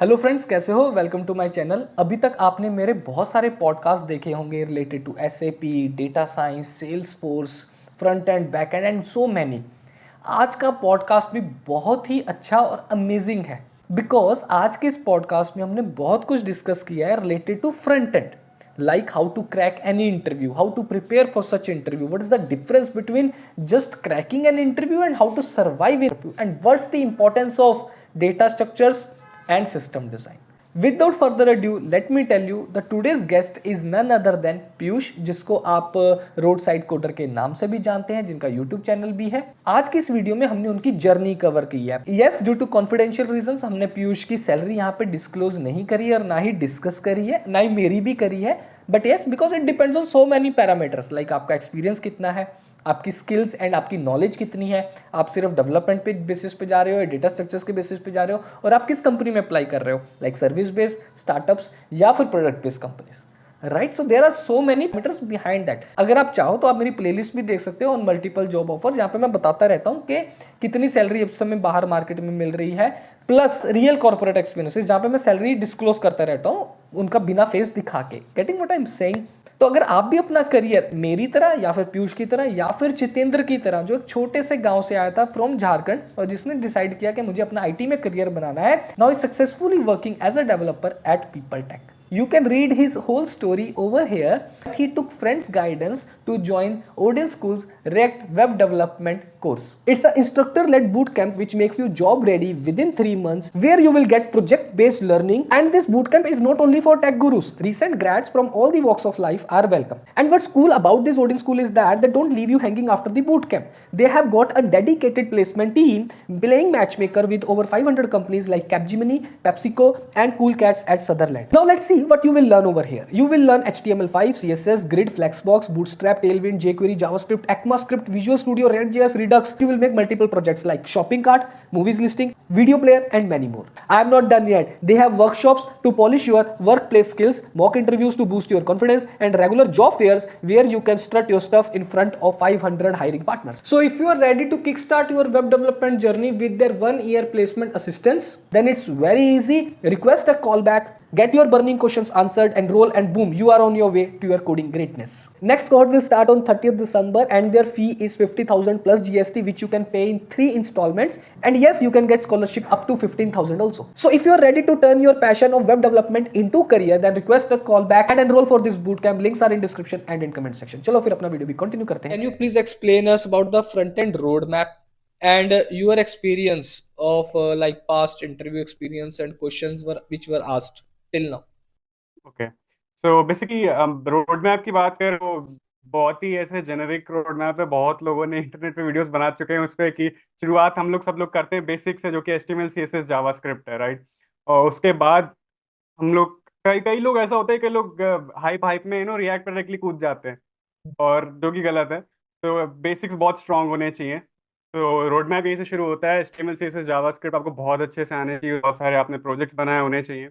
Hello friends, कैसे हो? Welcome to my channel. अभी तक आपने मेरे बहुत सारे पॉडकास्ट देखे होंगे related to SAP, data science, Salesforce, front end back end so many. आज का पॉडकास्ट भी बहुत ही अच्छा और अमेजिंग है बिकॉज आज के इस पॉडकास्ट में हमने बहुत कुछ डिस्कस किया है related to front end, like how to crack any interview, how to prepare for such interview, what is the difference between just cracking an interview and how to survive interview, and what's the importance of data structures and system design. Without further ado, let me tell you the today's guest is none other than Piyush, जिसको आप road side coder के नाम से भी जानते हैं, जिनका YouTube channel भी है। आज की इस वीडियो में हमने उनकी जर्नी कवर की है। Yes, due to confidential reasons हमने पीयूष की सैलरी यहाँ पे डिस्क्लोज नहीं करी है और ना ही डिस्कस करी है, ना ही मेरी भी करी है। But yes, because it depends on so many parameters, like आपका एक्सपीरियंस कितना है, आपकी स्किल्स एंड आपकी नॉलेज कितनी है, आप सिर्फ डेवलपमेंट पे बेसिस पे जा रहे हो या डेटा स्ट्रक्चर्स के बेसिस पे जा रहे हो, और आप किस कंपनी में अप्लाई कर रहे हो, लाइक सर्विस बेस्ड, स्टार्टअप्स या फिर product based companies. Right, so there are so many meters behind that. अगर आप चाहो तो आप मेरी प्लेलिस्ट भी देख सकते हो ऑन मल्टीपल जॉब ऑफर, जहां पे मैं बताता रहता हूं कि कितनी सैलरी इस समय बाहर मार्केट में मिल रही है, प्लस रियल कॉर्पोरेट एक्सपीरियंसेस जहां पे मैं सैलरी डिस्क्लोज करता रहता हूं उनका बिना फेस दिखा के। Getting what I am saying? तो अगर आप भी अपना करियर मेरी तरह या फिर पीयूष की तरह या फिर जितेंद्र की तरह, जो एक छोटे से गांव से आया था फ्रॉम झारखंड और जिसने डिसाइड किया कि मुझे अपना आईटी में करियर बनाना है, now is successfully working as a developer at People Tech. You can read his whole story over here. He took friends' guidance to join Odin School's React Web Development course. It's an instructor-led bootcamp which makes you job ready within 3 months, where you will get project-based learning. And this bootcamp is not only for tech gurus. Recent grads from all the walks of life are welcome. And what's cool about this Odin School is that they don't leave you hanging after the bootcamp. They have got a dedicated placement team playing matchmaker with over 500 companies like Capgemini, PepsiCo, and Cool Cats at Sutherland. Now let's see what you will learn over here. You will learn HTML5, CSS, Grid, Flexbox, Bootstrap, Tailwind, jQuery, JavaScript, ECMAScript, Visual Studio, React.js, Redux. You will make multiple projects like shopping cart, movies listing, video player, and many more. I am not done yet. They have workshops to polish your workplace skills, mock interviews to boost your confidence, and regular job fairs where you can strut your stuff in front of 500 hiring partners. So if you are ready to kickstart your web development journey with their 1-year placement assistance, then it's very easy. Request a callback, get your burning questions answered, enroll, and boom, you are on your way to your coding greatness. Next cohort will start on 30th December and their fee is 50,000 plus GST, which you can pay in 3 installments. And yes, you can get scholarship up to 15,000 also. So if you are ready to turn your passion of web development into career, then request a call back and enroll for this bootcamp. Links are in description and in comment section. चलो फिर अपना video भी continue करते हैं. Can you please explain us about the front end roadmap and your experience of like past interview experience and questions which were asked till now? Okay, so basically road map की बात करें तो बहुत ही ऐसे generic road map है। बहुत लोगों ने इंटरनेट पे वीडियोस बना चुके हैं उस पे कि शुरुआत हम लोग सब लोग करते हैं बेसिक से, जो कि HTML CSS जावास्क्रिप्ट है, राइट। और उसके बाद हम लोग कई कई लोग ऐसा होता है कि लोग हाइप हाइप में रिएक्ट डायरेक्टली कूद जाते हैं, और जो कि गलत है। तो बेसिक्स बहुत स्ट्रांग होने चाहिए। तो रोड मैप यहीं से शुरू होता है। HTML CSS जावास्क्रिप्ट आपको बहुत अच्छे से आने चाहिए, बहुत सारे आपने प्रोजेक्ट्स बनाए होने चाहिए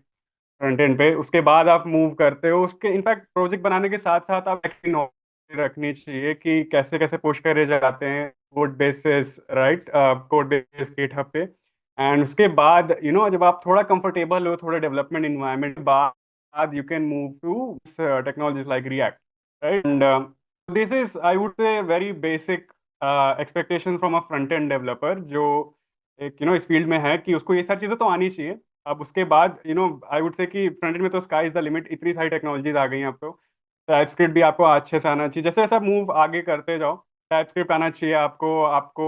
फ्रंट एंड पे। उसके बाद आप मूव करते हो उसके, इनफैक्ट प्रोजेक्ट बनाने के साथ साथ आप नॉलेज रखनी चाहिए कि कैसे कैसे पुश करे जाते हैं code basis, right, code base GitHub पे। एंड उसके बाद जब आप थोड़ा कंफर्टेबल हो थोड़े डेवलपमेंट इन्वायरमेंट के बाद you can move to technologies like React, right. And this is I would say very basic expectation from a front end developer, जो एक इस फील्ड में है कि उसको ये सारी चीज़ें तो आनी चाहिए। अब उसके बाद आई वुड से कि फ्रंट एंड में तो स्काई इज द लिमिट, इतनी सारी टेक्नोलॉजीज आ गई हैं अब तो। टाइपस्क्रिप्ट भी आपको अच्छे से आना चाहिए, जैसे जैसे आप मूव आगे करते जाओ टाइपस्क्रिप्ट आना चाहिए आपको। आपको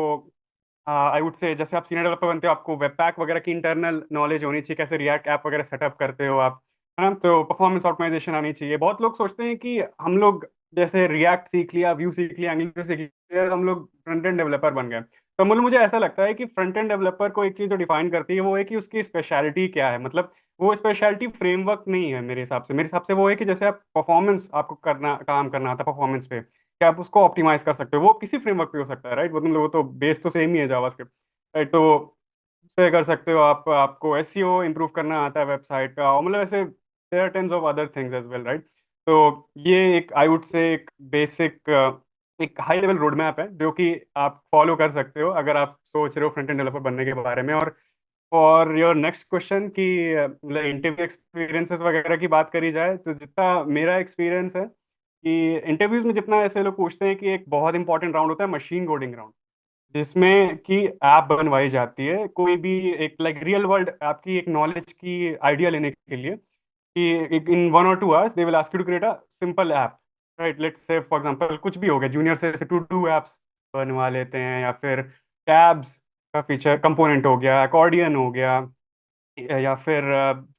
आई वुड से जैसे आप सीनियर डेवलपर बनते हो आपको वेब पैक वगैरह की इंटरनल नॉलेज होनी चाहिए, कैसे रिएक्ट ऐप वगैरह सेटअप करते हो आप, है ना। तो परफॉर्मेंस ऑप्टिमाइजेशन आनी चाहिए। बहुत लोग सोचते हैं कि हम लोग जैसे रिएक्ट सीख लिया, व्यू सीख लिया, एंगुलर सीख लिया, हम लोग फ्रंट एंड डेवलपर बन गए। तो मतलब मुझे ऐसा लगता है कि फ्रंट एंड डेवलपर को एक चीज़ जो डिफाइन करती है वो है कि उसकी स्पेशलिटी क्या है। मतलब वो स्पेशलिटी फ्रेमवर्क नहीं है मेरे हिसाब से। मेरे हिसाब से वो है कि जैसे आप परफॉर्मेंस आपको करना काम करना आता है परफॉर्मेंस पे, कि आप उसको ऑप्टिमाइज कर सकते हो, वो किसी फ्रेमवर्क पे हो सकता है, राइट। वो तुम लोगों तो बेस तो सेम ही है जावास्क्रिप्ट, राइट। तो उस पे कर सकते हो आप। आपको SEO इम्प्रूव करना आता है वेबसाइट का, और मतलब ऐसे there are tens of other things as well, right. तो ये एक आई वुड से एक बेसिक एक हाई लेवल रोड मैप है जो कि आप फॉलो कर सकते हो अगर आप सोच रहे हो फ्रंट एंड डेवलपर बनने के बारे में। और और योर नेक्स्ट क्वेश्चन कि मतलब इंटरव्यू एक्सपीरियंसेस वगैरह की बात करी जाए, तो जितना मेरा एक्सपीरियंस है कि इंटरव्यूज में जितना ऐसे लोग पूछते हैं कि एक बहुत इंपॉर्टेंट राउंड होता है मशीन कोडिंग राउंड, जिसमें कि ऐप बनवाई जाती है कोई भी एक लाइक रियल वर्ल्ड आपकी एक नॉलेज की आइडिया लेने के लिए, कि in 1 or 2 hours they will ask you to create a simple app, right. Let's say for example कुछ भी हो गया, जूनियर से टू डू एप्स बनवा लेते हैं, या फिर टैब्स का फीचर कंपोनेंट हो गया, अकॉर्डियन हो गया, या फिर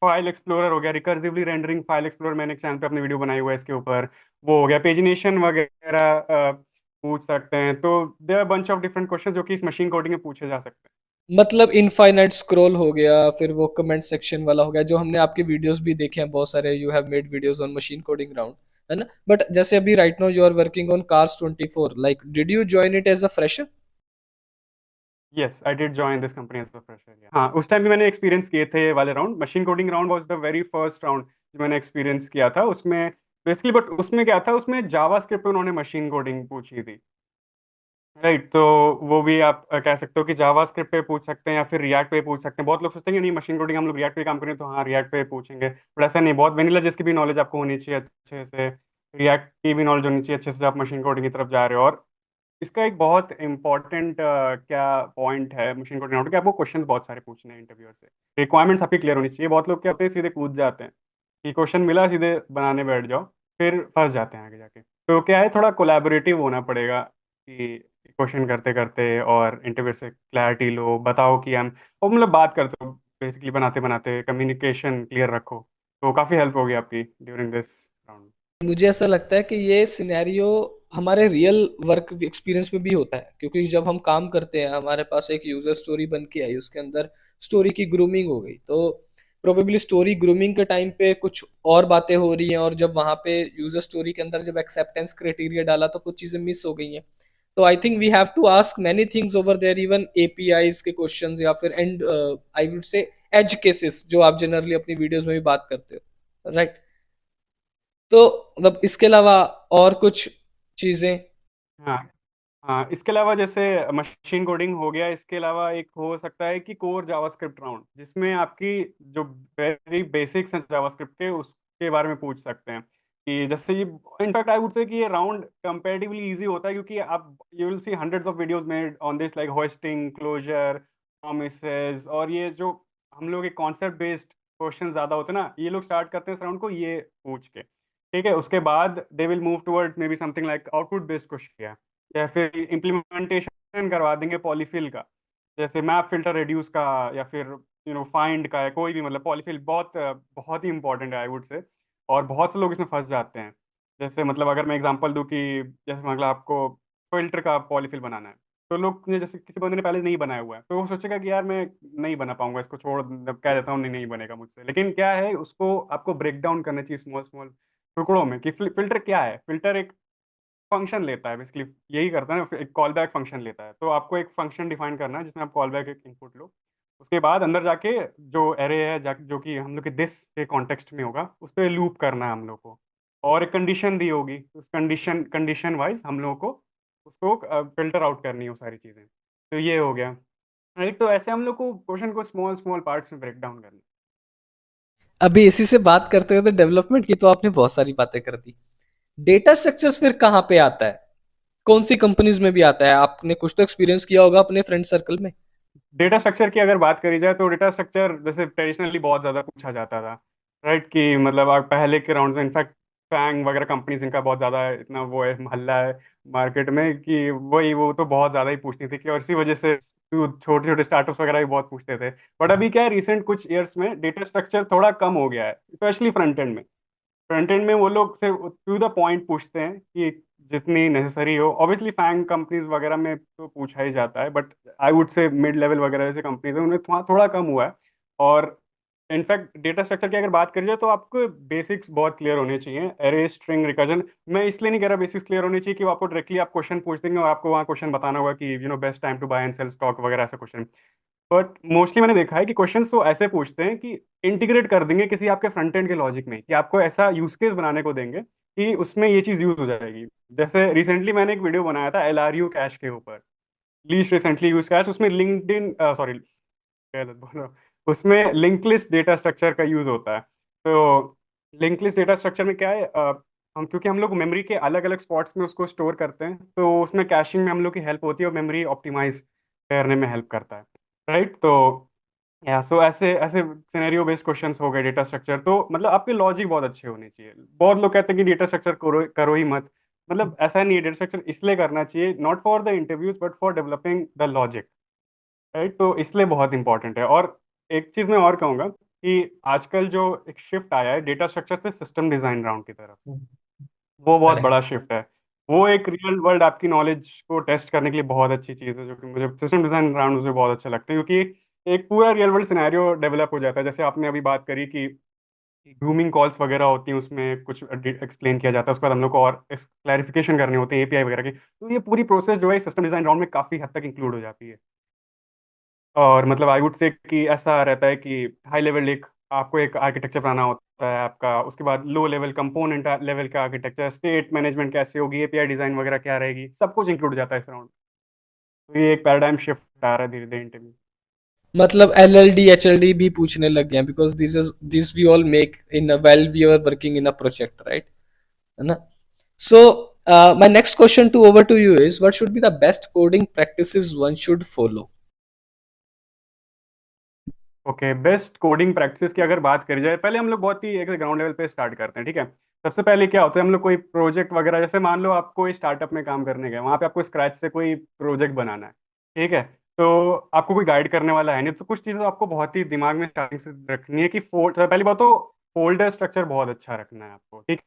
फाइल एक्सप्लोरर हो गया, रिकर्सिवली रेंडरिंग फाइल एक्सप्लोरर, मैंने एक चैनल पे अपनी वीडियो बनाई हुआ है इसके ऊपर, वो हो गया, पेजिनेशन वगैरह पूछ सकते हैं। तो there are bunch of different question जो कि इस मशीन कोडिंग में पूछे जा सकते मतलब इनफाइनाइट स्क्रॉल हो गया, फिर वो कमेंट सेक्शन वाला हो गया, जो हमने आपके वीडियोस भी देखे हैं बहुत सारे, you have made videos on machine coding round, है ना। बट जैसे अभी right now you are working on cars 24, like did you join it as a fresher? हैं। Yes, I did join this company as a fresher. हाँ, उस time भी मैंने experience किए थे ये वाले round. Machine coding round was the very first round जो मैंने एक्सपीरियंस किया था उसमें बेसिकली। बट उसमें क्या था, उसमें जावा स्क्रिप्ट उन्होंने मशीन कोडिंग पूछी थी, राइट। तो वो भी आप कह सकते हो कि जावा स्क्रिप्ट पे पूछ सकते हैं या फिर रिएक्ट पे पूछ सकते हैं। बहुत लोग सोचते हैं कि नहीं, मशीन कोडिंग हम लोग रिएक्ट पे काम करें तो हाँ रिएक्ट पे पूछेंगे, बट ऐसा नहीं। बहुत वेनिला जिसकी भी नॉलेज आपको होनी चाहिए अच्छे से, रिएक्ट की भी नॉलेज होनी चाहिए अच्छे से, आप मशीन कोडिंग की तरफ जा रहे हो। और इसका एक बहुत इंपॉर्टेंट क्या पॉइंट है मशीन कोडिंग राउंड, कि आपको क्वेश्चन बहुत सारे पूछने हैं इंटरव्यूअर से, रिक्वायरमेंट्स आपकी क्लियर होनी चाहिए। बहुत लोग क्या होते हैं, सीधे कूद जाते हैं कि क्वेश्चन मिला सीधे बनाने बैठ जाओ, फिर फंस जाते हैं आगे जाके। तो क्या है, थोड़ा कोलैबोरेटिव होना पड़ेगा कि क्वेश्चन करते करते और इंटरव्यू से क्लैरिटी लो, बताओ कि हम, और मतलब बात करते हो बेसिकली, बनाते बनाते कम्युनिकेशन क्लियर रखो। तो काफ़ी हेल्प होगी आपकी ड्यूरिंग दिस राउंड। मुझे ऐसा लगता है कि ये सिनेरियो हमारे रियल वर्क एक्सपीरियंस में भी होता है, क्योंकि जब हम काम करते हैं हमारे पास एक यूजर स्टोरी बन के आई, उसके अंदर स्टोरी की ग्रूमिंग हो गई, तो प्रोबेबली स्टोरी ग्रूमिंग के टाइम पे कुछ और बातें हो रही हैं, और जब वहां पे यूजर स्टोरी के अंदर जब एक्सेप्टेंस क्राइटेरिया डाला तो कुछ चीजें मिस हो गई हैं। तो I think we have to ask many things over there, even APIs के क्वेश्चंस, या फिर and I would say edge cases, जो आप जनरली अपनी वीडियोस में भी बात करते हो, राइट। तो मतलब इसके अलावा और कुछ चीजें? हाँ, हाँ, इसके अलावा जैसे मशीन कोडिंग हो गया, इसके अलावा एक हो सकता है कि कोर जावास्क्रिप्ट राउंड, जिसमें आपकी जो वेरी बेसिक्स हैं जावास्क्रिप्ट के उसके बारे में पूछ सकते हैं। कि जैसे ये, इनफैक्ट आई वुड से कि ये राउंड कंपैरेटिवली इजी होता है, क्योंकि आप you will see hundreds of videos made on this, like hoisting, closure, promises, और ये जो हम लोग एक कॉन्सेप्ट बेस्ड क्वेश्चन ज्यादा होते हैं ना, ये लोग स्टार्ट करते हैं इस राउंड को ये पूछ के, ठीक है। उसके बाद they will move toward may be something like output based question, या फिर इम्प्लीमेंटेशन करवा देंगे पॉलीफिल का, जैसे मैप फिल्टर रिड्यूस का, या फिर फाइंड का है, कोई भी, मतलब पॉलीफिल बहुत बहुत ही इंपॉर्टेंट है आई वुड से। और बहुत से लोग इसमें फंस जाते हैं। जैसे मतलब अगर मैं एग्जांपल दूं कि जैसे मतलब आपको फिल्टर का पॉलीफिल बनाना है, तो लोग ने, जैसे किसी बंदे ने पहले नहीं बनाया हुआ है, तो वो सोचेगा कि यार मैं नहीं बना पाऊंगा, इसको छोड़, मतलब कह देता हूँ नहीं, नहीं बनेगा मुझसे। लेकिन क्या है, उसको आपको ब्रेक डाउन करना चाहिए स्मॉल स्मॉल टुकड़ों में, कि फिल्टर क्या है। फिल्टर एक फंक्शन लेता है बेसिकली, यही करता है ना, एक कॉल बैक फंक्शन लेता है। तो आपको एक फंक्शन डिफाइन करना है जिसमें आप कॉल बैक एक इनपुट लो, उसके बाद अंदर जाके जो एरे है जो कि हम लोग के दिस के कॉन्टेक्स्ट में होगा, उस पर लूप करना है हम लोग को, और एक कंडीशन दी होगी, उस कंडीशन वाइज हम लोगों को उसको फिल्टर आउट करनी है वो सारी चीज़ें। तो ये हो गया, राइट। तो ऐसे हम लोग को क्वेश्चन को स्मॉल स्मॉल पार्ट्स में ब्रेक डाउन करना अभी इसी से बात करते हुए तो डेवलपमेंट की तो आपने बहुत सारी बातें कर दी। डेटा स्ट्रक्चर्स फिर कहाँ पे आता है? कौन सी कंपनीज में भी आता है? आपने कुछ तो एक्सपीरियंस किया होगा अपने फ्रेंड सर्कल में। है। डेटा स्ट्रक्चर की अगर बात करी जाए, तो डेटा स्ट्रक्चर जैसे ट्रेडिशनली बहुत ज़्यादा पूछा जाता था, राइट। कि मतलब आप पहले के राउंड में इनफैक्ट फैंग वगैरह कंपनीज, इनका बहुत ज़्यादा इतना वो है, महल्ला है मार्केट में, कि वही वो तो बहुत ज़्यादा ही पूछती थी, कि और इसी वजह से छोटे छोटे स्टार्टअप्स वगैरह भी बहुत पूछते थे। बट अभी क्या है, रिसेंट कुछ ईयर्स में डेटा स्ट्रक्चर थोड़ा कम हो गया है, स्पेशली फ्रंट एंड में। फ्रंट एंड में वो लोग सिर्फ टू द पॉइंट पूछते हैं, कि जितनी नेसेसरी हो। ऑब्वियसली फैंग कंपनीज वगैरह में तो पूछा ही जाता है, बट आई वुड से मिड लेवल वगैरह जैसे कंपनीज है उनमें थोड़ा थोड़ा कम हुआ है। और इनफैक्ट डेटा स्ट्रक्चर की अगर बात करी जाए, तो आपको बेसिक्स बहुत क्लियर होने चाहिए, एरे, स्ट्रिंग, रिकर्जन। मैं इसलिए नहीं कह रहा बेसिक्स क्लियर होने चाहिए कि वो आपको डायरेक्टली आप क्वेश्चन पूछ देंगे और आपको वहाँ क्वेश्चन बताना होगा कि best time to buy and sell stock वगैरह ऐसा क्वेश्चन। बट मोस्टली मैंने देखा है कि क्वेश्चंस तो ऐसे पूछते हैं कि इंटीग्रेट कर देंगे किसी आपके फ्रंट एंड के लॉजिक में, कि आपको ऐसा यूज केस बनाने को देंगे कि उसमें ये चीज यूज हो जाएगी। जैसे रिसेंटली मैंने एक वीडियो बनाया था LRU कैश के ऊपर, लीस्ट रिसेंटली यूज कैश, उसमें लिंक्डइन, सॉरी, गलत बोलो। उसमें लिंक लिस्ट डेटा स्ट्रक्चर का यूज होता है। तो लिंक लिस्ट डेटा स्ट्रक्चर में क्या है, हम क्योंकि हम लोग मेमोरी के अलग अलग स्पॉट्स में उसको स्टोर करते हैं, तो उसमें कैशिंग में हम लोग की हेल्प होती है और मेमोरी ऑप्टिमाइज करने में हेल्प करता है। राइट। तो या सो ऐसे ऐसे सिनेरियो बेस्ड क्वेश्चंस हो गए डेटा स्ट्रक्चर, तो मतलब आपके लॉजिक बहुत अच्छे होने चाहिए। बहुत लोग कहते हैं कि डेटा स्ट्रक्चर करो करो ही मत, मतलब ऐसा नहीं है। डेटा स्ट्रक्चर इसलिए करना चाहिए, not for the interviews but for developing the logic. Right. तो इसलिए बहुत इंपॉर्टेंट है। और एक चीज मैं और कहूंगा कि आजकल जो एक शिफ्ट आया है डेटा स्ट्रक्चर से सिस्टम डिजाइन राउंड की तरफ, वो बहुत करेक्ट। बड़ा शिफ्ट है। वो एक रियल वर्ल्ड आपकी नॉलेज को टेस्ट करने के लिए बहुत अच्छी चीज़ है, जो कि मुझे सिस्टम डिजाइन राउंड मुझे बहुत अच्छा लगता है, क्योंकि एक पूरा रियल वर्ल्ड सिनेरियो डेवलप हो जाता है। जैसे आपने अभी बात करी कि ग्रूमिंग कॉल्स वगैरह होती हैं, उसमें कुछ एक्सप्लेन किया जाता है, उसके बाद हम लोग को और क्लैरिफिकेशन करनी होती है एपीआई वगैरह की, तो ये पूरी प्रोसेस जो है सिस्टम डिजाइन राउंड में काफी हद तक इंक्लूड हो जाती है। और मतलब आई वुड से कि ऐसा रहता है कि हाई लेवल एक आपको एक आर्किटेक्चर बनाना होता है आपका, उसके बाद लो लेवल कंपोनेंट लेवल का आर्किटेक्चर, स्टेट मैनेजमेंट कैसे होगी, एपीआई डिजाइन वगैरह क्या रहेगी, सब कुछ इंक्लूड हो जाता है इस राउंड। तो ये एक पैराडाइम शिफ्ट आ रहा है धीरे धीरे इंटरव्यू। मतलब LLD HLD भी पूछने लग गए हैं, because this we all make in well we are working in a project, right? है ना? So, my next question to over to you is, what should be the best coding practices one should follow? Okay, best coding practice की अगर बात करी जाए, पहले हम लोग बहुत ही एक ग्राउंड लेवल पे स्टार्ट करते हैं, ठीक है। सबसे पहले क्या होता है, हम लोग कोई प्रोजेक्ट वगैरह, जैसे मान लो आप कोई स्टार्टअप में काम करने गए, वहाँ पे आपको स्क्रैच से कोई प्रोजेक्ट बनाना है, ठीक है। तो आपको कोई गाइड करने वाला है नहीं, तो कुछ चीज़ें आपको बहुत ही दिमाग में स्टार्टिंग से रखनी है कि पहली बात तो फोल्डर स्ट्रक्चर बहुत अच्छा रखना है आपको, ठीक।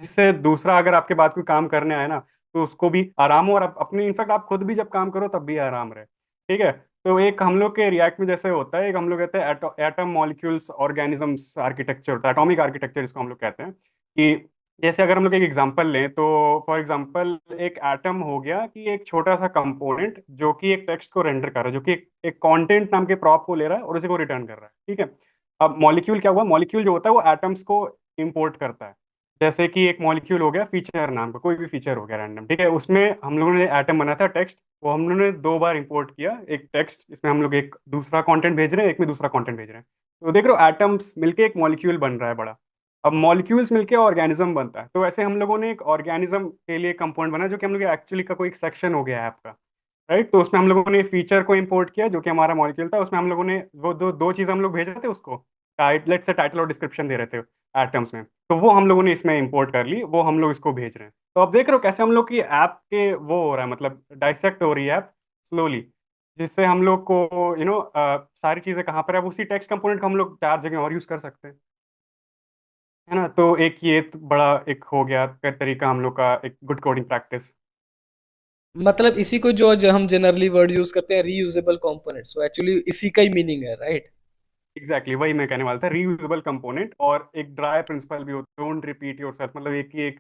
जिससे दूसरा अगर आपके बाद कोई काम करने आए ना, तो उसको भी आराम हो, और अपनी इनफैक्ट आप खुद भी जब काम करो तब भी आराम रहे, ठीक है। तो एक हम लोग के रिएक्ट में जैसे होता है, एक हम लोग कहते हैं एटम मॉलिक्यूल्स ऑर्गेनिजम्स आर्किटेक्चर होता है, एटॉमिक आर्किटेक्चर इसको हम लोग कहते हैं। कि जैसे अगर हम लोग एक एग्जांपल लें, तो फॉर एग्जांपल एक एटम हो गया कि एक छोटा सा कंपोनेंट जो कि एक टेक्स्ट को रेंडर कर रहा है, जो कि एक कंटेंट नाम के प्रॉप को ले रहा है और उसी को रिटर्न कर रहा है, ठीक है। अब मॉलिक्यूल क्या हुआ, मॉलिक्यूल जो होता है वो एटम्स को इंपोर्ट करता है। जैसे कि एक मॉलिक्यूल हो गया फीचर नाम का, कोई भी फीचर हो गया रैंडम, ठीक है। उसमें हम लोगों ने एटम बना था टेक्स्ट, वो हम लोगों ने दो बार इंपोर्ट किया, एक टेक्स्ट इसमें हम लोग एक दूसरा कंटेंट भेज रहे हैं, एक में दूसरा कंटेंट भेज रहे हैं। तो देख रहे हो एटम्स मिलके एक मॉलिक्यूल बन रहा है बड़ा। अब मॉलिक्यूल्स मिलके ऑर्गेनिज्म बनता है, तो ऐसे हम लोगों ने एक ऑर्गेनिज्म के लिए कंपाउंड बना, जो कि हम लोग एक्चुअली का कोई एक सेक्शन हो गया है आपका। राइट। तो उसमें हम लोगों ने फीचर को इंपोर्ट किया जो कि हमारा मॉलिक्यूल था, उसमें हम लोगों ने वो दो दो चीज़ हम लोग भेज रहे थे उसको, लेट से टाइटल और डिस्क्रिप्शन दे रहे थे एटम्स में, तो वो हम लोगों ने इसमें इंपोर्ट कर ली, वो हम लोग इसको भेज रहे हैं। तो अब देख रहे हो कैसे हम लोग की ऐप के वो हो रहा है, मतलब डाइसेक्ट हो रही है ऐप स्लोली, जिससे हम लोग को सारी चीज़ें कहाँ पर है, अब उसी टेक्स्ट कंपोनेंट को हम लोग चार जगह और यूज़ कर सकते हैं, है ना। तो एक ये तो बड़ा एक हो गया तरीका हम लोग का, एक गुड कोडिंग प्रैक्टिस। मतलब इसी को जो हम जनरली वर्ड यूज करते हैं, रीयूजेबल कंपोनेंट, सो एक्चुअली इसी का ही मीनिंग है, राइट? एग्जैक्टली वही मैं कहने वाला था, रीयूजेबल कंपोनेंट। और एक ड्राई प्रिंसिपल भी होता है, डोंट रिपीट योरसेल्फ, मतलब एक ही एक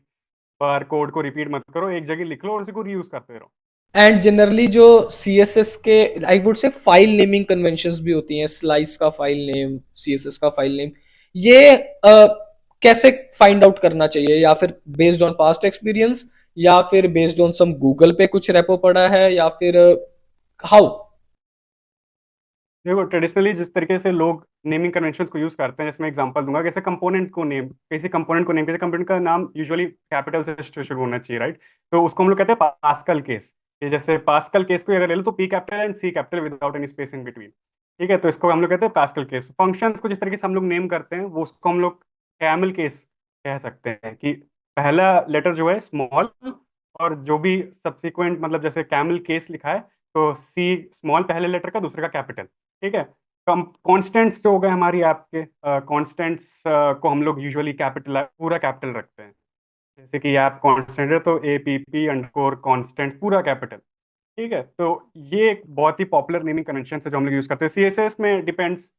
बार कोड को रिपीट मत करो, एक जगह लिख लो और उसी को रीयूज करते रहो। एंड जनरली जो CSS के, आई वुड से फाइल नेमिंग कन्वेंशंस भी होती हैं, स्लाइस का फाइल नेम, CSS का फाइल नेम, ये कैसे फाइंड आउट करना चाहिए? या फिर बेस्ड ऑन पास्ट एक्सपीरियंस, या फिर बेस्ड ऑन सम गूगल पे कुछ रेपो पड़ा है, या फिर हाउ? देखो ट्रेडिशनली जिस तरीके से लोग नेमिंग कन्वेंशंस को यूज करते हैं, जैसे मैं एग्जांपल दूंगा, कैसे कंपोनेंट को नेम, किसी कंपोनेंट को नेम, किसी कंपोनेंट का नाम यूजुअली कैपिटल से शुरू होना चाहिए, राइट। तो उसको हम लोग कहते हैं पास्कल केस। ये जैसे पास्कल केस को अगर ले लो, तो P capital and C capital without any space in between, ठीक है। तो इसको हम लोग कहते हैं पास्कल केस। फंक्शंस को जिस तरीके से हम लोग नेम करते हैं, वो उसको हम लोग कैमल केस कह सकते हैं, कि पहला लेटर जो है स्मॉल, और जो भी सब्सिक्वेंट, मतलब जैसे कैमल केस लिखा है, तो सी स्मॉल पहले लेटर का, दूसरे का कैपिटल, ठीक है। कॉन्स्टेंट्स जो हो गए हमारी ऐप के, कॉन्स्टेंट्स को हम लोग यूजुअली कैपिटल पूरा कैपिटल रखते हैं। जैसे कि ऐप कॉन्स्टेंट है, तो APP _ पूरा कैपिटल, ठीक है। तो ये एक बहुत ही पॉपुलर नेमिंग कन्वेंशन है जो हम लोग यूज करते हैं। CSS में डिपेंड्स,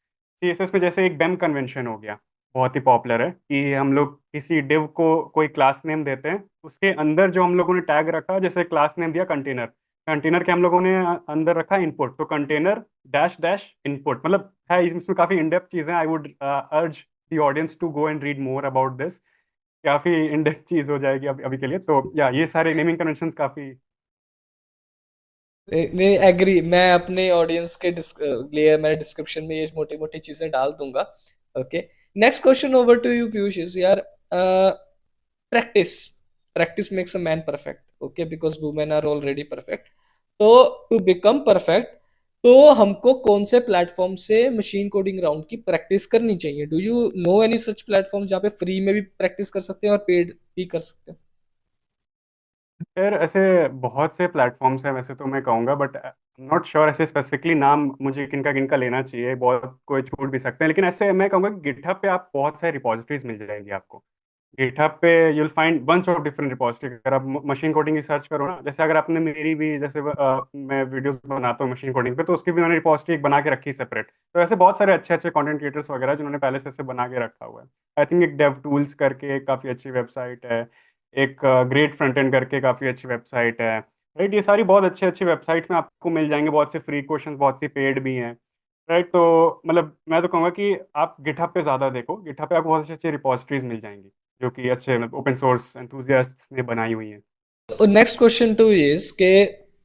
CSS में जैसे एक बेम कन्वेंशन हो गया, बहुत ही पॉपुलर है, कि हम लोग किसी डिव को कोई क्लास नेम देते हैं, उसके अंदर जो हम लोगों ने टैग रखा, जैसे क्लास नेम दिया कंटेनर, कंटेनर के हम लोगों ने अंदर रखा इनपुट, तो कंटेनर डैश डैश इनपुट, मतलब है इसमें काफी इन डेप्थ चीजें, I would urge the audience to go and read more about this. काफी इन डेप्थ चीज हो जाएगी अभी अभी के लिए, तो या ये सारे नेमिंग कन्वेंशंस काफी नहीं, एग्री। मैं अपने ऑडियंस के लिए मैं डिस्क्रिप्शन में ये मोटी मोटी चीजें डाल दूंगा। Okay, next question over to you Piyush is यार, practice practice makes a man perfect, okay, because women are already perfect. तो टू बिकम परफेक्ट, तो हमको कौन से प्लेटफॉर्म से मशीन कोडिंग राउंड की प्रैक्टिस करनी चाहिए? Do you know any such platform जहाँ पे फ्री में भी प्रैक्टिस कर सकते हैं और पेड भी कर सकते हैं? यार ऐसे बहुत से प्लेटफॉर्म्स हैं वैसे तो मैं कहूँगा, बट नॉट श्योर ऐसे स्पेसिफिकली नाम मुझे किनका किनका लेना चाहिए, बहुत कोई छूट भी सकते हैं। लेकिन ऐसे मैं कहूँगा कि गिटहब पे आप बहुत सारे रिपॉजिटरीज मिल जाएंगी आपको। गिटहब पे you'll find bunch of different repository. अगर आप मशीन कोडिंग की सर्च करो ना, जैसे अगर आपने मेरी भी जैसे मैं वीडियोस बनाता हूँ मशीन कोडिंग पे, तो उसकी भी मैंने रिपॉजिटरी एक बना के रखी है सेपरेट। तो ऐसे बहुत सारे अच्छे अच्छे कंटेंट क्रिएटर्स वगैरह जिन्होंने पहले से ऐसे बना के रखा हुआ है। आई थिंक एक डेव टूल्स करके एक काफ़ी अच्छी वेबसाइट है, एक ग्रेट फ्रंट एंड करके काफ़ी अच्छी वेबसाइट है। राइट, ये सारी बहुत अच्छी अच्छी वेबसाइट में आपको मिल जाएंगे, बहुत से फ्री क्वेश्चन, बहुत सी पेड भी हैं। राइट, तो मतलब मैं तो कहूँगा कि आप गिटहब पे ज़्यादा देखो, गिटहब पे आपको बहुत अच्छी अच्छी रिपॉजिटरीज मिल जाएंगी जो कि अच्छे मतलब ओपन सोर्स एंथुजियास्ट्स ने बनाई हुई हैं। और नेक्स्ट क्वेश्चन टू इज के,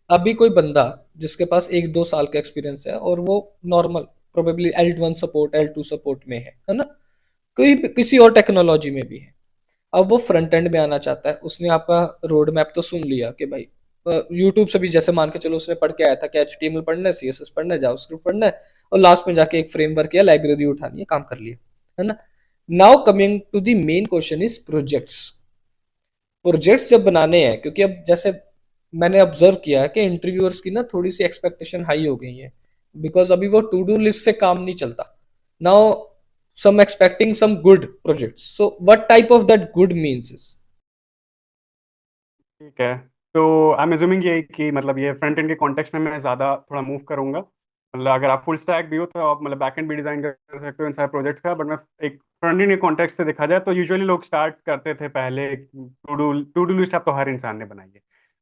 अभी कोई बंदा जिसके पास 1-2 साल का एक्सपीरियंस है और वो normal probably L1 support L2 support में है ना, कोई किसी और टेक्नोलॉजी में भी है, अब वो फ्रंट एंड में आना चाहता है, उसने आपका रोड मैप तो सुन लिया कि भाई यूट्यूब से भी जैसे मान के चलो उसने पढ़ के आया था कि HTML पढ़ना है, CSS पढ़ना है, जावास्क्रिप्ट पढ़ना है, और लास्ट में जाके एक फ्रेमवर्क या लाइब्रेरी उठानी है, काम कर लिया, है ना। Now coming to the main question is projects. Projects जब बनाने हैं, क्योंकि अब जैसे मैंने ऑब्जर्व किया है कि इंटरव्यूअर्स की ना थोड़ी सी एक्सपेक्टेशन हाई हो गई है, बिकॉज अभी वो टू डू लिस्ट से काम नहीं चलता। Now some expecting some good projects, so what type of that good means is? ठीक है, तो आई एम एज्यूमिंग ये कि मतलब ये फ्रंट एंड के कॉन्टेक्स्ट में मैं ज़्यादा थोड़ा मूव करूंगा। मतलब अगर आप फुल स्टैक भी हो तो आप मतलब बैक एंड भी डिजाइन कर सकते हो इन सारे प्रोजेक्ट्स का, बट मैं एक फ्रंट एंड के कॉन्टेक्स्ट से देखा जाए तो यूजुअली लोग स्टार्ट करते थे पहले टू डू लिस्ट। आप तो हर इंसान ने बनाई है,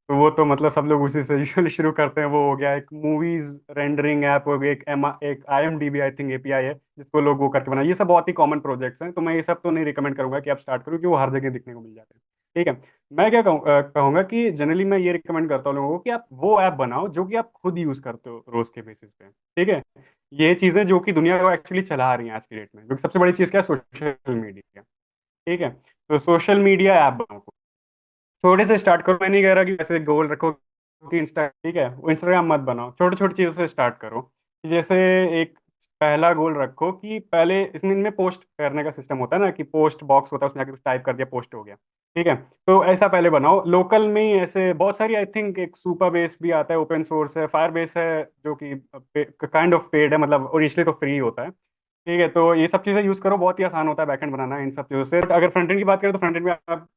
तो वो तो मतलब सब लोग उसी से यूजुअली शुरू करते हैं। वो हो गया एक मूवीज रेंडरिंग ऐप, हो गया एक IMDb आई थिंक API है जिसको लोग वो करके बनाए। ये सब बहुत ही कॉमन प्रोजेक्ट्स हैं, तो मैं ये सब तो नहीं रिकमेंड करूंगा कि आप स्टार्ट करो, क्योंकि वो हर जगह दिखने को मिल जाते हैं। ठीक है, मैं क्या कहूंगा कि जनरली मैं ये रिकमेंड करता हूँ लोगों को कि आप वो ऐप बनाओ जो कि आप खुद यूज करते हो रोज के बेसिस पे। ठीक है, ये चीजें जो कि दुनिया को एक्चुअली चला रही हैं आज की डेट में, क्योंकि सबसे बड़ी चीज क्या है, सोशल मीडिया। ठीक है, तो सोशल मीडिया ऐप बनाओ, छोटे से स्टार्ट करो। मैं नहीं कह रहा कि ऐसे गोल रखो कि इंस्टा, ठीक है, वो इंस्टाग्राम मत बनाओ, छोटे छोटे चीजों से स्टार्ट करो। जैसे एक पहला गोल रखो कि पहले इसमें इनमें पोस्ट करने का सिस्टम होता है ना, कि पोस्ट बॉक्स होता है, उसमें जाके कुछ टाइप कर दिया, पोस्ट हो गया। ठीक है, तो ऐसा पहले बनाओ लोकल में ही। ऐसे बहुत सारी आई थिंक एक सुपर बेस भी आता है, ओपन सोर्स है, फायर बेस है जो कि काइंड ऑफ पेड है, मतलब ओरिजिनली तो फ्री होता है। ठीक है, तो ये सब चीज़ें यूज़ करो, बहुत ही आसान होता है बैकएंड बनाना इन सब चीज़ों से। बट अगर फ्रंट एंड की बात करें तो फ्रंट एंड में आप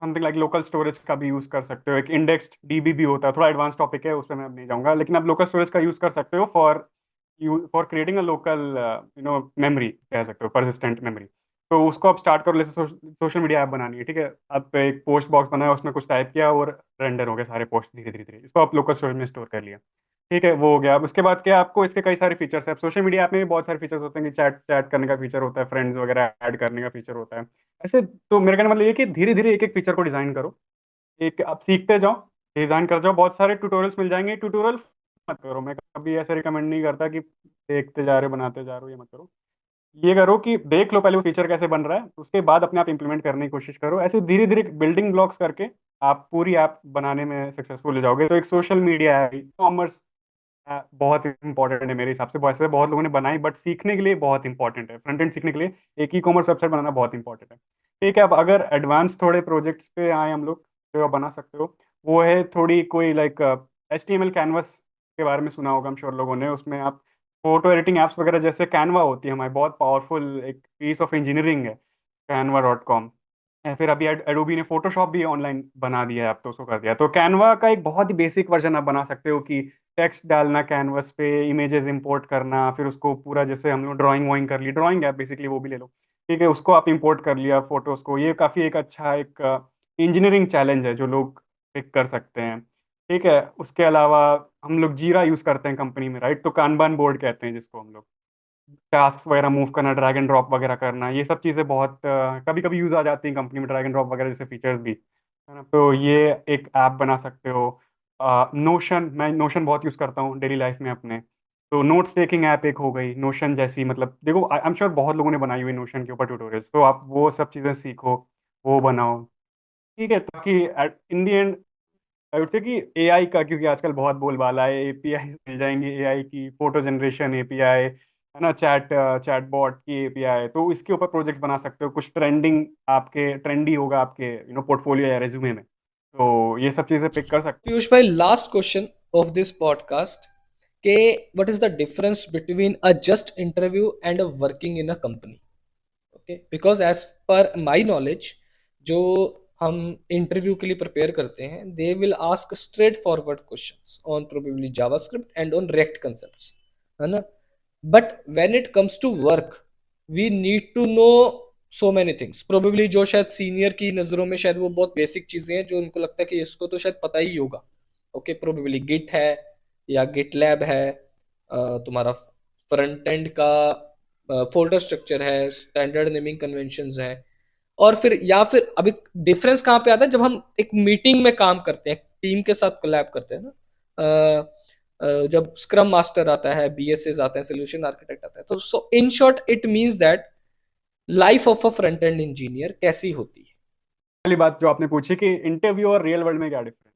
समथिंग लाइक लोकल स्टोरेज का भी यूज कर सकते हो। एक इंडेक्स्ड DB भी होता है, थोड़ा एडवांस टॉपिक है, उस पर मैं अब नहीं जाऊंगा, लेकिन आप लोकल स्टोरेज का यूज कर सकते हो for creating a local memory कह सकते हो, परसिस्टेंट मेमोरी। तो उसको आप स्टार्ट करो। जैसे सोशल मीडिया ऐप बनानी है, ठीक है, आप एक पोस्ट बॉक्स बनाया, उसमें कुछ टाइप किया और रेंडर हो गए सारे पोस्ट धीरे धीरे धीरे, इसको आप लोकल स्टोरेज में स्टोर कर लिया। ठीक है, वो हो गया। अब उसके बाद क्या, आपको इसके कई सारे फीचर्स है। अब सोशल मीडिया ऐप में भी बहुत सारे फीचर्स होते हैं कि चैट चैट करने का फीचर होता है, फ्रेंड्स वगैरह ऐड करने का फीचर होता है। ऐसे तो मेरे कहने का मतलब ये कि धीरे धीरे एक एक फीचर को डिजाइन करो, एक आप सीखते जाओ, डिजाइन कर जाओ। बहुत सारे ट्यूटोरियल्स मिल जाएंगे, ट्यूटोरियल मत करो। मैं कभी ऐसे रिकमेंड नहीं करता कि देखते जा रहे हो बनाते जा रहे हो, ये मत करो। ये करो कि देख लो पहले वो फीचर कैसे बन रहा है, उसके बाद अपने आप इंप्लीमेंट करने की कोशिश करो। ऐसे धीरे धीरे बिल्डिंग ब्लॉक्स करके आप पूरी ऐप बनाने में सक्सेसफुल हो जाओगे। तो एक सोशल मीडिया है, कॉमर्स बहुत इंपॉर्टेंट है मेरे हिसाब से। वैसे बहुत लोगों ने बनाई, बट सीखने के लिए बहुत इंपॉर्टेंट है, फ्रंट एंड सीखने के लिए एक ई कॉमर्स वेबसाइट बनाना बहुत इंपॉर्टेंट है। ठीक है, अब अगर एडवांस थोड़े प्रोजेक्ट्स पे आए हम लोग, जो आप बना सकते हो, वो है थोड़ी कोई लाइक HTML कैनवस के बारे में सुना होगा हम श्योर लोगों ने। उसमें आप फोटो एडिटिंग एप्स वगैरह, जैसे कैनवा होती है हमारी, बहुत पावरफुल एक पीस ऑफ इंजीनियरिंग है canva.com। या फिर अभी एडोबी ने फोटोशॉप भी ऑनलाइन बना दिया है, अब तो उसको कर दिया। तो कैनवा का एक बहुत ही बेसिक वर्जन आप बना सकते हो कि टेक्स्ट डालना कैनवस पे, इमेजेस इंपोर्ट करना, फिर उसको पूरा जैसे हम लोग ड्राइंग वॉइंग कर ली, ड्राइंग ऐप बेसिकली वो भी ले लो। ठीक है, उसको आप इंपोर्ट कर लिया फोटोज को। ये काफ़ी एक अच्छा एक इंजीनियरिंग चैलेंज है जो लोग पिक कर सकते हैं। ठीक है, उसके अलावा हम लोग जीरा यूज़ करते हैं कंपनी में, राइट, तो कानबान बोर्ड कहते हैं जिसको हम लोग। टास्क वगैरह मूव करना, ड्रैग एंड ड्रॉप वगैरह करना, ये सब चीज़ें बहुत कभी कभी यूज आ जाती हैं कंपनी में, ड्रैग एंड ड्रॉप वगैरह जैसे फीचर्स भी, है ना। तो ये एक ऐप बना सकते हो। नोशन, मैं नोशन बहुत यूज़ करता हूँ डेली लाइफ में अपने। तो नोट्स टेकिंग ऐप एक हो गई नोशन जैसी, मतलब देखो आई एम श्योर बहुत लोगों ने बनाई हुई नोशन के ऊपर ट्यूटोरियल्स, तो आप वो सब चीज़ें सीखो, वो बनाओ। ठीक है, ताकि इन दी एंड आई वुड से कि एआई का, क्योंकि आजकल बहुत बोलबाला है, एपीआई मिल जाएंगी एआई की, फोटो जनरेशन एपीआई है ना, चैटबॉट की एपीआई, तो इसके ऊपर प्रोजेक्ट्स बना सकते हो, कुछ ट्रेंडिंग आपके ट्रेंडी होगा आपके पोर्टफोलियो या रेज्यूमे में, तो ये सब चीज़ें पिक कर सकते पीयूष भाई, last question of this podcast के what is the difference between a just interview and a working in a company? Okay, because as per my knowledge, जो हम इंटरव्यू के लिए प्रिपेयर करते हैं, they will ask straightforward questions on probably JavaScript and on React concepts, है ना? But when it comes to work, we need to know so many things, probably जो शायद सीनियर की नज़रों में शायद वो बहुत बेसिक चीज़ें हैं जो उनको लगता है कि इसको तो शायद पता ही होगा। ओके, प्रोबेबली गिट है या गिट लैब है, तुम्हारा फ्रंट एंड का फोल्डर स्ट्रक्चर है, स्टैंडर्ड नेमिंग कन्वेंशंस हैं। और फिर या फिर अभी डिफरेंस कहाँ पे आता है, जब हम एक मीटिंग में काम करते हैं, टीम के साथ कोलैब करते हैं ना, जब स्क्रम मास्टर आता है, बीएसएस आते हैं, सोल्यूशन आर्किटेक्ट आता है, तो so in short it means that life of a front end engineer कैसी होती है? पहली बात जो आपने पूछी कि इंटरव्यू और रियल वर्ल्ड में क्या डिफरेंस,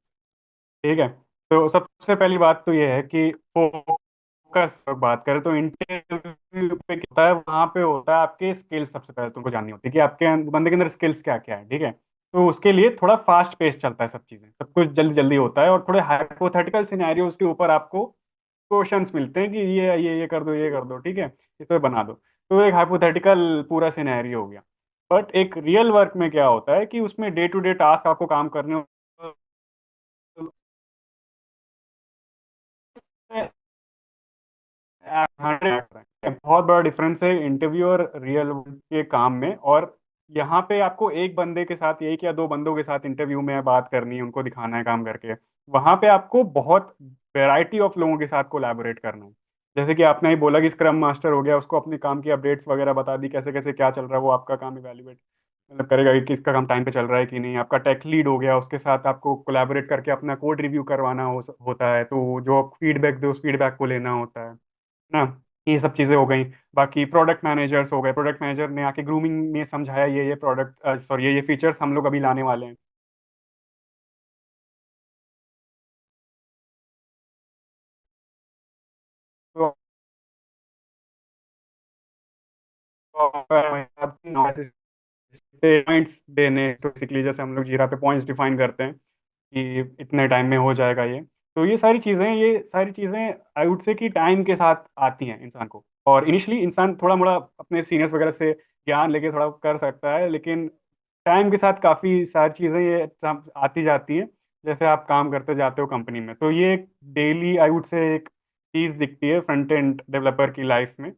ठीक है। तो सबसे पहली बात तो ये है कि फोकस बात करें तो इंटरव्यू पे क्या होता है, वहां पे होता है आपके स्किल्स, सबसे पहले तुमको जाननी होती है कि आपके बंदे के अंदर स्किल्स क्या क्या है, ठीक है। तो उसके लिए थोड़ा फास्ट पेस चलता है, सब चीजें, सब कुछ जल्दी जल्दी होता है, और थोड़े हाइपोथेटिकल सिनेरियोज के ऊपर आपको क्वेश्चंस मिलते हैं कि ये कर दो, ये कर दो, ठीक है, ये तो बना दो। तो एक हाइपोथेटिकल पूरा सिनेरियो हो गया। बट एक रियल वर्क में क्या होता है कि उसमें डे टू डे टास्क आपको काम करने होते हैं। बहुत बड़ा डिफरेंस है इंटरव्यू और रियल के काम में। और यहाँ पे आपको एक बंदे के साथ, एक या दो बंदों के साथ इंटरव्यू में बात करनी है, उनको दिखाना है काम करके। वहां पे आपको बहुत वैरायटी ऑफ लोगों के साथ कोलैबोरेट करना है। जैसे कि आपने ही बोला कि स्क्रम मास्टर हो गया, उसको अपने काम की अपडेट्स वगैरह बता दी, कैसे कैसे क्या चल रहा है, वो आपका काम इवेल्युएट मतलब करेगा कि किसका काम टाइम पे चल रहा है कि नहीं। आपका टेक लीड हो गया, उसके साथ आपको कोलैबोरेट करके अपना कोड रिव्यू करवाना होता है, तो जो फीडबैक दे उस फीडबैक को लेना होता है ना। ये सब चीज़ें हो गई। बाकी प्रोडक्ट मैनेजर्स हो गए, प्रोडक्ट मैनेजर ने आके ग्रूमिंग में समझाया ये प्रोडक्ट, सॉरी ये फीचर्स हम लोग अभी लाने वाले हैं। तो पॉइंट्स देने, तो बेसिकली जैसे हम लोग जीरा पे पॉइंट्स डिफाइन करते हैं कि इतने टाइम में हो जाएगा ये। तो ये सारी चीज़ें आई वुड से कि टाइम के साथ आती हैं इंसान को। और इनिशियली इंसान थोड़ा मोड़ा अपने सीनियर्स वगैरह से ज्ञान लेके थोड़ा कर सकता है, लेकिन टाइम के साथ काफ़ी सारी चीज़ें ये सब आती जाती हैं। जैसे आप काम करते जाते हो कंपनी में, तो ये एक डेली आई वुड से एक चीज़ दिखती है फ्रंट एंड डेवलपर की लाइफ में।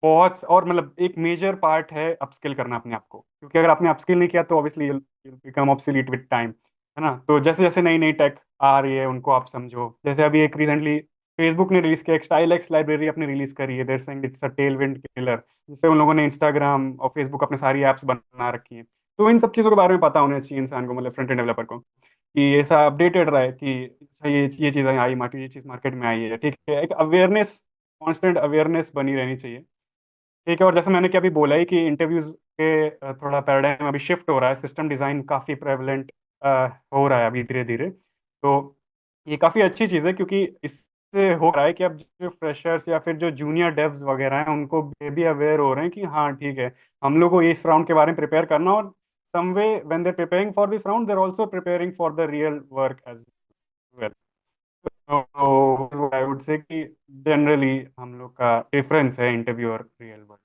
बहुत और मतलब एक मेजर पार्ट है अपस्किल करना अपने आप को, क्योंकि अगर आपने अपस्किल नहीं किया तो obviously become obsolete with time, है ना। तो जैसे जैसे नई नई टेक आ रही है उनको आप समझो। जैसे अभी एक रिसेंटली फेसबुक ने रिलीज किया, एक स्टाइल एक्स लाइब्रेरी अपने रिलीज करी है, they're saying it's a Tailwind killer, जिससे उन लोगों ने इंस्टाग्राम और फेसबुक अपने सारी एप्स बना रखी हैं। तो इन सब चीज़ों के बारे में पता होना चाहिए इंसान को, मतलब फ्रंट एंड डेवलपर को, कि ऐसा अपडेटेड रहे कि अच्छा ये चीज़ें आई मार्केट, ये चीज़ मार्केट में आई है, ठीक है। एक अवेयरनेस, कॉन्स्टेंट अवेयरनेस बनी रहनी चाहिए, ठीक है। और जैसे मैंने कि अभी बोला ही कि इंटरव्यूज के थोड़ा पैराडाइम अभी शिफ्ट हो रहा है, सिस्टम डिज़ाइन काफ़ी प्रेवलेंट हो रहा है अभी धीरे धीरे। तो ये काफ़ी अच्छी चीज़ है, क्योंकि इससे हो रहा है कि अब जो फ्रेशर्स या फिर जो जूनियर डेव्स वगैरह हैं उनको भी अवेयर हो रहे हैं कि हाँ ठीक है, हम लोग को इस राउंड के बारे में प्रिपेयर करना। और some way when they preparing for this round, there also preparing for the real work as well. तो आई वुड से कि जनरली हम लोग का डिफरेंस है इंटरव्यू और रियल वर्क।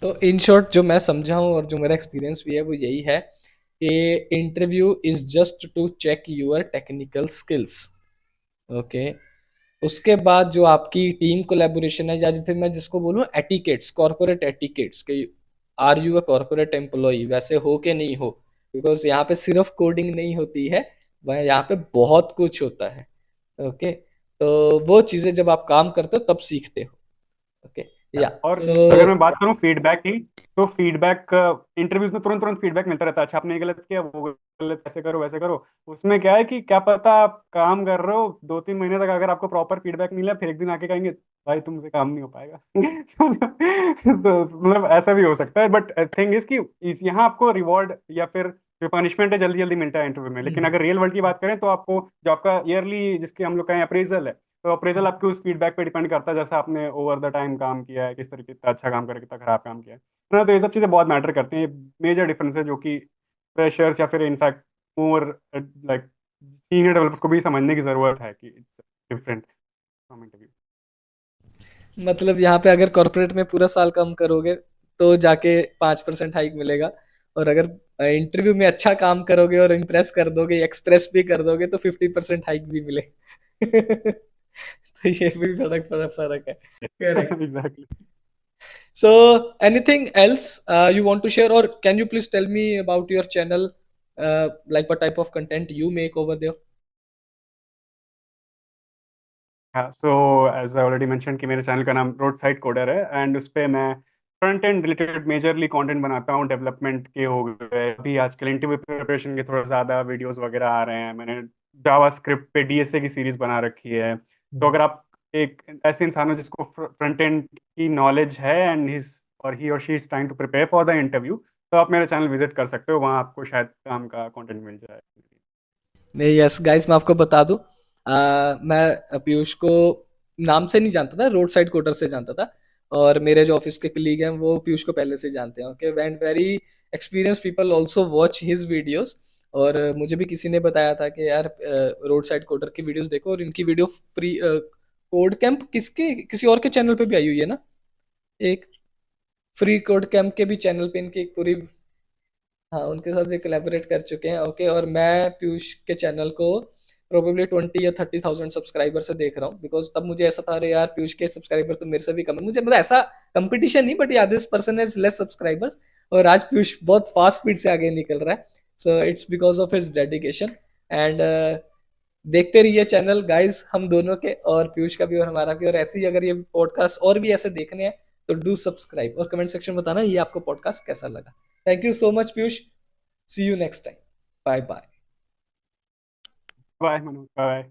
तो इन शॉर्ट जो मैं समझा हूँ और जो मेरा एक्सपीरियंस भी है वो यही है कि interview is just to check your technical skills. Okay, उसके बाद जो आपकी टीम कोलेबोरेशन है, या फिर मैं जिसको बोलूँ एटिकेट्स, कॉर्पोरेट एटिकेट्स, कि are you a corporate employee, वैसे हो के नहीं हो, बिकॉज यहाँ पे सिर्फ कोडिंग नहीं होती है, वह यहाँ पे बहुत कुछ होता है। ओके, तो वो चीज़ें जब आप काम करते हो तब सीखते हो। ओके, या और सो अगर मैं बात करूं फीडबैक की, तो फीडबैक, इंटरव्यूज में तुरंत तुरंत फीडबैक मिलता रहता है, अच्छा आपने ये गलत किया, वो गलत, ऐसे करो वैसे करो। उसमें क्या है कि क्या पता आप काम कर रहे हो 2-3 महीने तक, अगर आपको प्रॉपर फीडबैक मिला, फिर एक दिन आके कहेंगे भाई तुमसे काम नहीं हो पाएगा। तो मतलब ऐसा भी हो सकता है, बट थिंग इज कि यहाँ आपको रिवॉर्ड या फिर जो पनिशमेंट है जल्दी जल्दी मिलता है इंटरव्यू में। लेकिन हम्म। अगर रियल वर्ल्ड की बात करें तो आपको जो आपका ईयरली, जिसके हम लोग कहें अप्रेजल है, तो अप्रेजल आपके उस फीडबैक पे डिपेंड करता है, जैसा आपने ओवर द टाइम काम किया है, किस तरीके, कितना अच्छा काम किया, कितना खराब काम किया है ना। तो ये सब चीज़ें बहुत मैटर करती हैं। मेजर डिफरेंस है जो कि फ्रेशर्स या फिर in fact more like senior developers को भी समझने की जरूरत है कि इट्स डिफरेंट फ्रॉम इंटरव्यू। मतलब यहाँ पे अगर कॉर्पोरेट में पूरा साल काम करोगे तो जाके 5% हाइक मिलेगा, और अगर इंटरव्यू में अच्छा काम करोगे और इम्प्रेस कर दोगे, एक्सप्रेस भी कर दोगे, तो 50% हाइक भी मिलेगा। तो ये भी फर्क फर्क फर्क है। Correct. Exactly. So, anything else you want to share, or can you please tell me about your channel, like what type of content you make over there? हाँ, so as I already mention कि मेरे channel का नाम Roadside Coder है, and उस पे मैं front end related majorly content बनाता हूँ। डेवलपमेंट के हो गए, अभी आजकल इंटरव्यू प्रिपरेशन के थोड़ा ज़्यादा वीडियोस वगैरह आ रहे हैं। मैंने जावा स्क्रिप्ट पे डीएसए की सीरीज बना रखी है। तो अगर आप एक ऐसे इंसान हो जिसको फ्रंट एंड की नॉलेज है, एंड ही और she is trying to prepare for the interview, तो आप मेरा चैनल विजिट कर सकते हो, वहाँ आपको शायद काम का कंटेंट मिल जाए। नहीं, यस गाइस, मैं आपको बता दूं, मैं पीयूष को नाम से नहीं जानता था, रोड साइड कोटर से जानता था। और मेरे जो ऑफिस के कलीग हैं वो पीयूष को पहले से जानते हैं। Okay, and very experience people also watch his videos. और मुझे भी किसी ने बताया था कि यार रोड साइड कोटर की वीडियोस देखो, और इनकी वीडियो फ्री कोड कैंप किसके किसी और के चैनल पे भी आई हुई है ना, एक फ्री कोड कैंप के भी चैनल पे इनकी एक पूरी, हाँ, उनके साथ भी कोलैबोरेट कर चुके हैं। ओके, और मैं पीयूष के चैनल को प्रोबेबली 20 या 30,000 सब्सक्राइबर से देख रहा हूँ, बिकॉज तब मुझे ऐसा था, अरे यार पीयूष के सब्सक्राइबर तो मेरे से भी कम है, मुझे मतलब ऐसा कंपटीशन नहीं, बट या this person has less subscribers. और आज पीयूष बहुत फास्ट स्पीड से आगे निकल रहा है। So it's because of his dedication. And देखते रहिए चैनल गाइस, हम दोनों के, और पीयूष का भी और हमारा भी। और ऐसे ही अगर ये पॉडकास्ट और भी ऐसे देखने हैं तो डू सब्सक्राइब, और कमेंट सेक्शन में बताना ये आपको पॉडकास्ट कैसा लगा। Thank you so much Piyush. See you next time. Bye bye. Bye Manu, bye.